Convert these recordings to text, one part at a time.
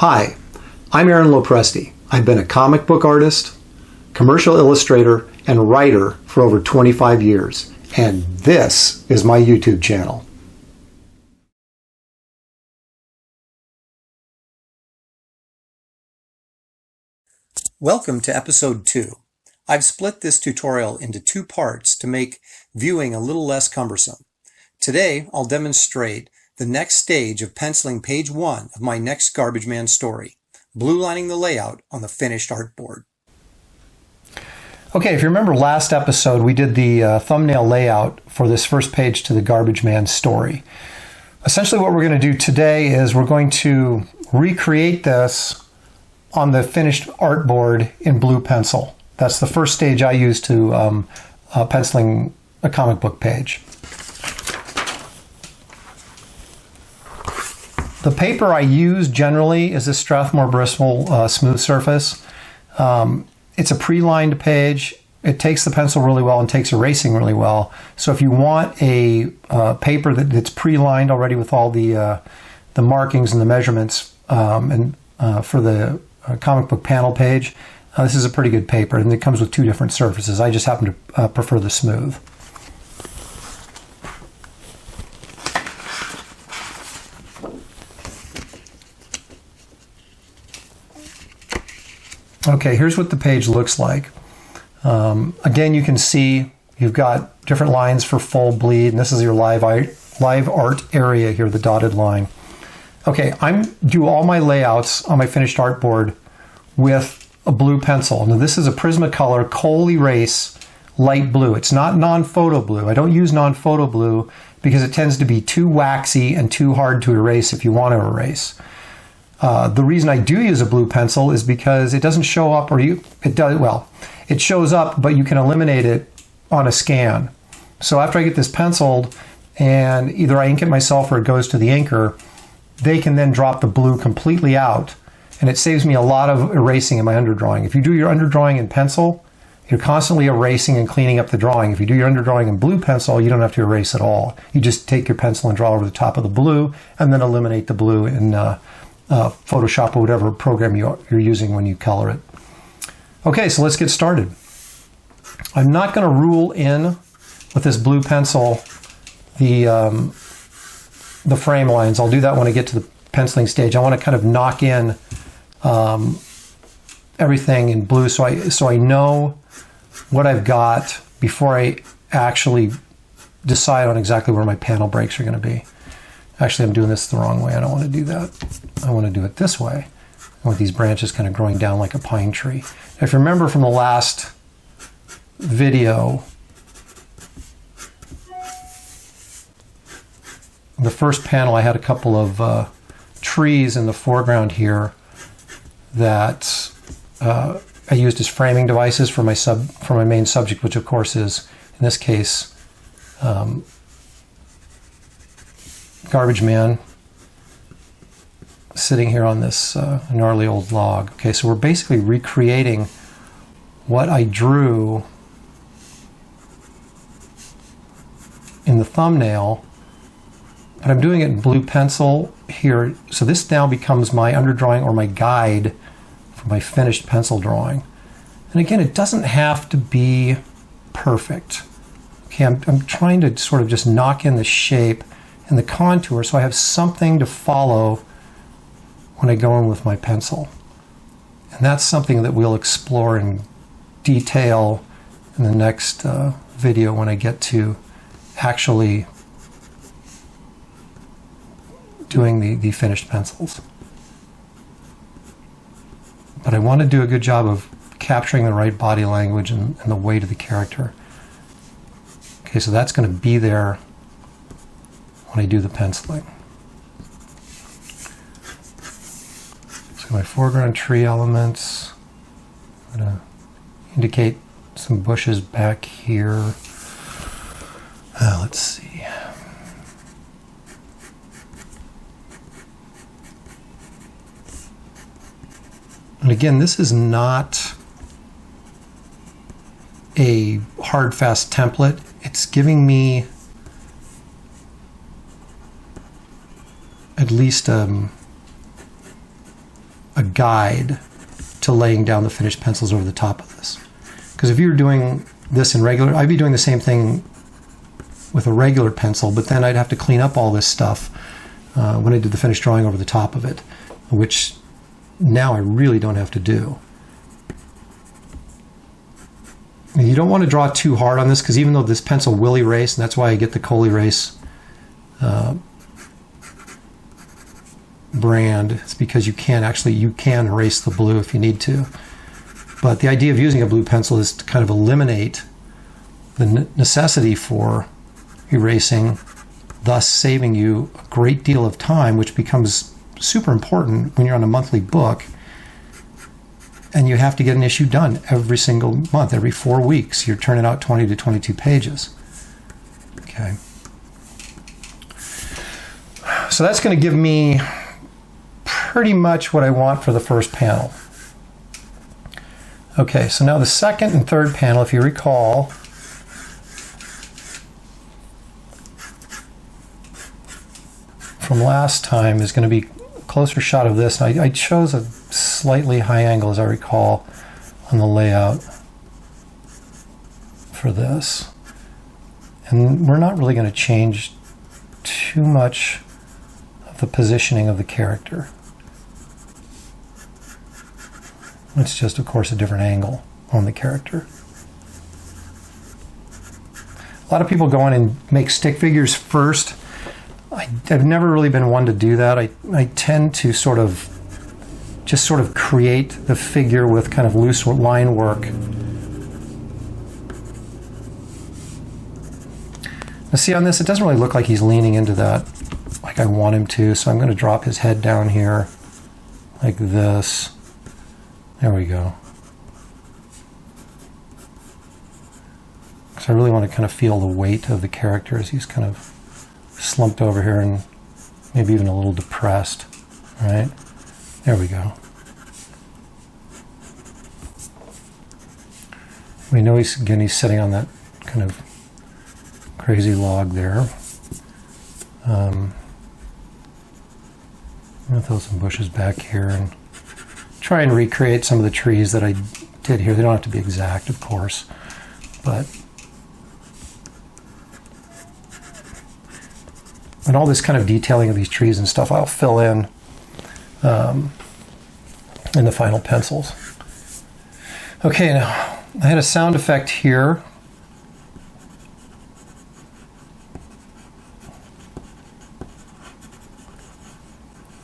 Hi, I'm Aaron Lopresti. I've been a comic book artist, commercial illustrator, and writer for over 25 years, and this is my YouTube channel. Welcome to episode 2. I've split this tutorial into 2 parts to make viewing a little less cumbersome. Today, I'll demonstrate the next stage of penciling page 1 of my next Garbage Man story, blue lining the layout on the finished artboard. Okay, if you remember last episode, we did the thumbnail layout for this first page to the Garbage Man story. Essentially what we're going to do today is we're going to recreate this on the finished artboard in blue pencil. That's the first stage I use to penciling a comic book page. The paper I use generally is a Strathmore Bristol smooth surface. It's a pre-lined page. It takes the pencil really well and takes erasing really well. So if you want a paper that's pre-lined already with all the markings and the measurements for the comic book panel page, this is a pretty good paper, and it comes with 2 different surfaces. I just happen to prefer the smooth. Okay, here's what the page looks like. Again, you can see you've got different lines for full bleed, and this is your live art area here, the dotted line. Okay, I'm do all my layouts on my finished artboard with a blue pencil. Now this is a Prismacolor Kohl Erase light blue. It's not non-photo blue. I don't use non-photo blue because it tends to be too waxy and too hard to erase if you want to erase. The reason I do use a blue pencil is because it doesn't show up, it shows up, but you can eliminate it on a scan. So after I get this penciled and either I ink it myself or it goes to the inker, they can then drop the blue completely out, and it saves me a lot of erasing in my underdrawing. If you do your underdrawing in pencil, you're constantly erasing and cleaning up the drawing. If you do your underdrawing in blue pencil, you don't have to erase at all. You just take your pencil and draw over the top of the blue and then eliminate the blue in Photoshop or whatever program you're using when you color it. Okay, so let's get started. I'm not going to rule in with this blue pencil the frame lines. I'll do that when I get to the penciling stage. I want to kind of knock in everything in blue so I know what I've got before I actually decide on exactly where my panel breaks are going to be. Actually, I'm doing this the wrong way. I don't want to do that. I want to do it this way. I want these branches kind of growing down like a pine tree. If you remember from the last video, the first panel I had a couple of trees in the foreground here that I used as framing devices for my main subject, which of course is, in this case, Garbage Man sitting here on this gnarly old log. Okay, so we're basically recreating what I drew in the thumbnail, but I'm doing it in blue pencil here. So this now becomes my underdrawing or my guide for my finished pencil drawing. And again, it doesn't have to be perfect. Okay, I'm trying to sort of just knock in the shape and the contour so I have something to follow when I go in with my pencil. And that's something that we'll explore in detail in the next video when I get to actually doing the finished pencils. But I want to do a good job of capturing the right body language and the weight of the character. Okay, so that's going to be there when I do the penciling. So my foreground tree elements, I'm going to indicate some bushes back here. Let's see. And again, this is not a hard, fast template. It's giving me at least a guide to laying down the finished pencils over the top of this. Because if you were doing this in regular, I'd be doing the same thing with a regular pencil, but then I'd have to clean up all this stuff when I did the finished drawing over the top of it, which now I really don't have to do. And you don't want to draw too hard on this, because even though this pencil will erase, and that's why I get the Kohl Erase brand, it's because you can erase the blue if you need to. But the idea of using a blue pencil is to kind of eliminate the necessity for erasing, thus saving you a great deal of time, which becomes super important when you're on a monthly book and you have to get an issue done every single month. Every 4 weeks you're turning out 20 to 22 pages. Okay, so that's going to give me pretty much what I want for the first panel. Okay, so now the second and third panel, if you recall, from last time, is going to be a closer shot of this. I chose a slightly high angle, as I recall, on the layout for this. And we're not really going to change too much of the positioning of the character. It's just, of course, a different angle on the character. A lot of people go in and make stick figures first. I've never really been one to do that. I tend to sort of create the figure with kind of loose line work. Now see, on this, it doesn't really look like he's leaning into that like I want him to, so I'm going to drop his head down here like this. There we go. Because I really want to kind of feel the weight of the character as he's kind of slumped over here and maybe even a little depressed. Right? There we go. We know he's sitting on that kind of crazy log there. I'm going to throw some bushes back here and try and recreate some of the trees that I did here. They don't have to be exact, of course, but and all this kind of detailing of these trees and stuff I'll fill in the final pencils. Okay, now I had a sound effect here.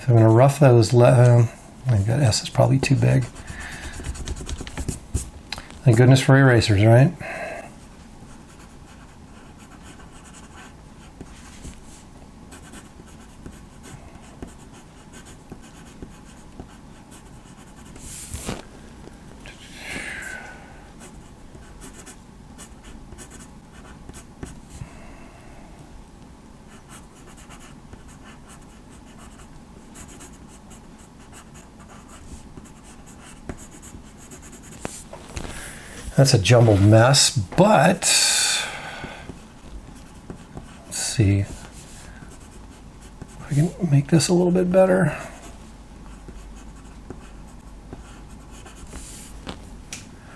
So I'm going to rough those. I've got S is probably too big. Thank goodness for erasers, right? That's a jumbled mess, but let's see if I can make this a little bit better.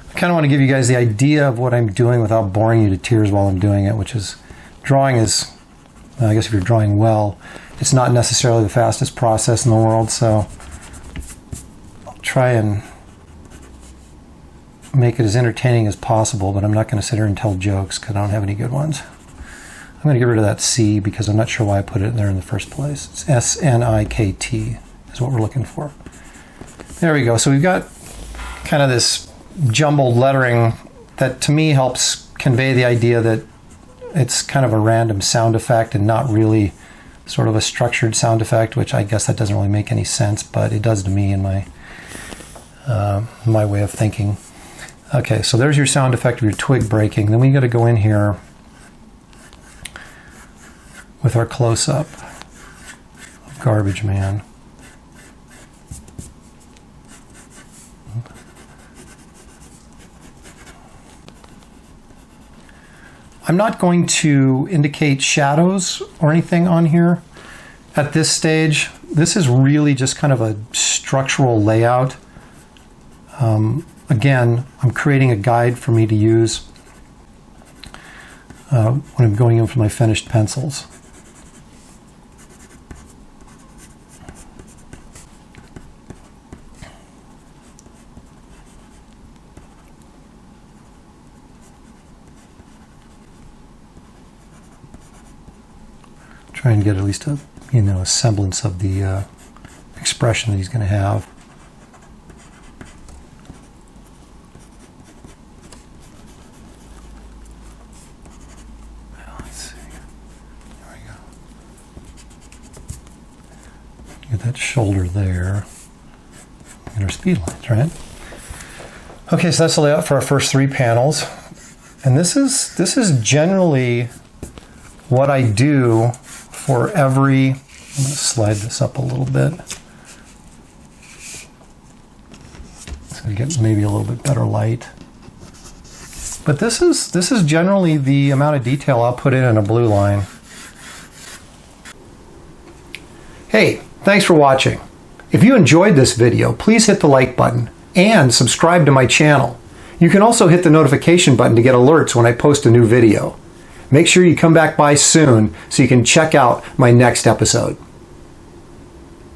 I kind of want to give you guys the idea of what I'm doing without boring you to tears while I'm doing it, which is drawing is, I guess if you're drawing well, it's not necessarily the fastest process in the world, so I'll try and make it as entertaining as possible, but I'm not going to sit here and tell jokes because I don't have any good ones. I'm going to get rid of that C because I'm not sure why I put it there in the first place. It's S-N-I-K-T is what we're looking for. There we go. So we've got kind of this jumbled lettering that to me helps convey the idea that it's kind of a random sound effect and not really sort of a structured sound effect, which I guess that doesn't really make any sense, but it does to me in my way of thinking. Okay, so there's your sound effect of your twig breaking. Then we got to go in here with our close-up of Garbage Man. I'm not going to indicate shadows or anything on here at this stage. This is really just kind of a straight structural layout. Again, I'm creating a guide for me to use when I'm going in for my finished pencils. Try and get at least a a semblance of the expression that he's going to have. Well, let's see. There we go. Get that shoulder there. And our speed lines, right? Okay, so that's the layout for our first 3 panels. And this is generally what I do for every, I'm going to slide this up a little bit so we get maybe a little bit better light. But this is generally the amount of detail I'll put in a blue line. Hey, thanks for watching. If you enjoyed this video, please hit the like button and subscribe to my channel. You can also hit the notification button to get alerts when I post a new video. Make sure you come back by soon so you can check out my next episode.